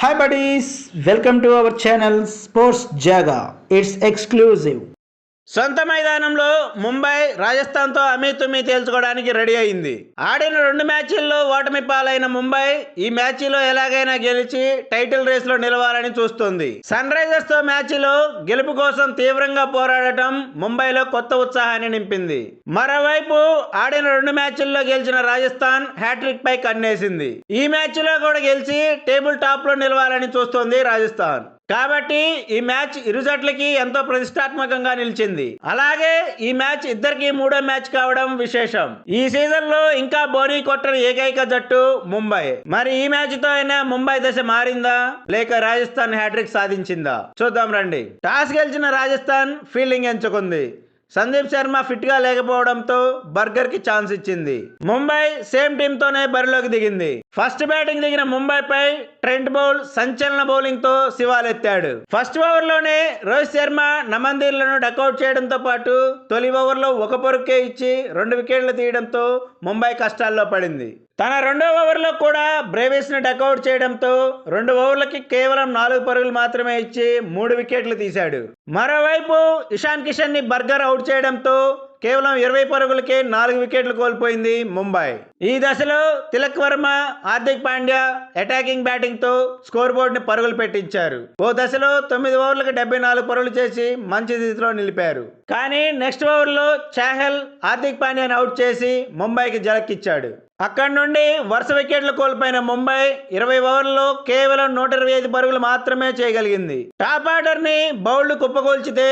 Hi buddies, welcome to our channel Sports Jaga. It's exclusive. సొంత మైదానంలో Mumbai రాజస్థాన్తో అమీతుమీ తేల్చుకోవడానికి ready అయింది. ఆడిన 2 మ్యాచ్ల్లో ఓటమి పాలైన ముంబై ఈ మ్యాచ్లో ఎలాగైనా గెలిచి టైటిల్ రేస్లో నిలవాలని చూస్తోంది. సన్ రైజర్స్ తో మ్యాచ్లో గెలుపు కోసం తీవ్రంగా పోరాడటం ముంబైలో కొత్త ఉత్సాహాన్ని నింపింది. మరోవైపు ఆడిన 2 మ్యాచ్ల్లో గెలిచిన రాజస్థాన్ హ్యాట్రిక్ పై కన్నేసింది. ఈ మ్యాచ్లో కూడా గెలిచి టేబుల్ టాప్ లో నిలవాలని చూస్తోంది రాజస్థాన్. కాబట్టి ఈ మ్యాచ్ ఇరు జట్లకి ఎంతో ప్రతిష్టాత్మకంగా నిలిచింది. అలాగే ఈ మ్యాచ్ ఇద్దరికి 3వ మ్యాచ్ కావడం విశేషం. ఈ సీజన్ లో ఇంకా బోనీ కొట్టని ఏకైక జట్టు ముంబై. మరి ఈ మ్యాచ్ తో అయినా ముంబై దశ మారిందా లేక రాజస్థాన్ హ్యాట్రిక్ సాధించిందా చూద్దాం రండి. టాస్ గెలిచిన రాజస్థాన్ ఫీల్డింగ్ ఎంచుకుంది. సందీప్ శర్మ ఫిట్ గా లేకపోవడంతో బర్గర్ కి ఛాన్స్ ఇచ్చింది. ముంబై సేమ్ టీమ్ తోనే బరిలోకి దిగింది. ఫస్ట్ బ్యాటింగ్ దిగిన ముంబైపై ట్రెంట్ బౌల్ సంచలన బౌలింగ్ తో శివాలెత్తాడు. ఫస్ట్ ఓవర్ లోనే రోహిత్ శర్మ నమందీర్లను డకౌట్ చేయడంతో పాటు తొలి ఓవర్ లో 1 పరుగే ఇచ్చి 2 వికెట్లు తీయడంతో ముంబై కష్టాల్లో పడింది. తన 2వ ఓవర్లో కూడా బ్రేవిస్ ని డకౌట్ చేయడంతో 2 ఓవర్లకి కేవలం 4 పరుగులు మాత్రమే ఇచ్చి 3 వికెట్లు తీశాడు. మరోవైపు ఇషాన్ కిషన్ ని బర్గర్ అవుట్ చేయడంతో కేవలం 20 పరుగులకే 4 వికెట్లు కోల్పోయింది ముంబై. ఈ దశలో తిలక్ వర్మ, హార్దిక్ పాండ్యా అటాకింగ్ బ్యాటింగ్ తో స్కోర్ బోర్డ్ ని పరుగులు పెట్టించారు. ఓ దశలో 9 ఓవర్లకు 74 పరుగులు చేసి మంచి స్థితిలో నిలిపారు. కానీ నెక్స్ట్ ఓవర్ లో చాహల్ హార్దిక్ పాండ్యాని అవుట్ చేసి ముంబైకి జలక్కిచ్చాడు. అక్కడి నుండి వరుస వికెట్లు కోల్పోయిన ముంబై 20 ఓవర్లలో కేవలం 125 పరుగులు మాత్రమే చేయగలిగింది. టాప్ ఆర్డర్ ని బౌల్డ్ కుప్పకూల్చితే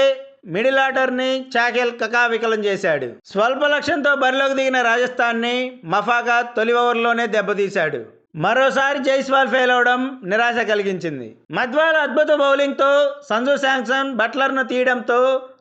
మిడిల్ ఆర్డర్ ని చాహల్ కకావికలం చేశాడు. స్వల్ప లక్ష్యంతో బరిలోకి దిగిన రాజస్థాన్ ని మఫాగా తొలి ఓవర్లోనే దెబ్బతీశాడు. మరోసారి జైస్వాల్ ఫెయిల్ అవడం నిరాశ కలిగించింది. మధ్వాల్ అద్భుత బౌలింగ్ తో సంజు శాంసన్ బట్లర్ ను తీయడంతో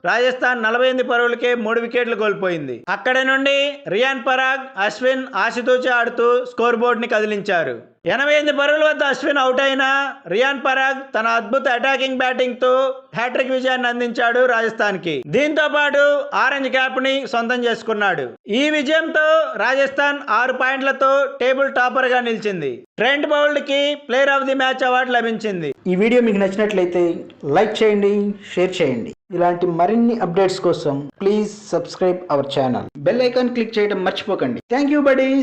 రాజస్థాన్ 48 పరుగులకే 3 వికెట్లు కోల్పోయింది. అక్కడి నుండి రియాన్ పరాగ్, అశ్విన్ ఆశతూచి ఆడుతూ స్కోర్ బోర్డ్ ని కదిలించారు. 88 పరుగుల వద్ద అశ్విన్ అవుట్ అయినా రియాన్ పరాగ్ తన అద్భుత అటాకింగ్ బ్యాటింగ్ తో హ్యాట్రిక్ విజయాన్ని అందించాడు రాజస్థాన్ కి. దీంతో పాటు ఆరెంజ్ క్యాప్ ని సొంతం చేసుకున్నాడు. ఈ విజయంతో రాజస్థాన్ 6 పాయింట్లతో టేబుల్ టాపర్ గా నిలిచింది. ట్రెంట్ బౌల్డ్ కి player of the match award లభించింది. ఈ వీడియో మీకు నచ్చినట్లయితే లైక్ చేయండి, షేర్ చేయండి. ఇలాంటి మరిన్ని అప్డేట్స్ కోసం please subscribe our channel. Bell icon click చేయడం మర్చిపోకండి. Thank you buddies.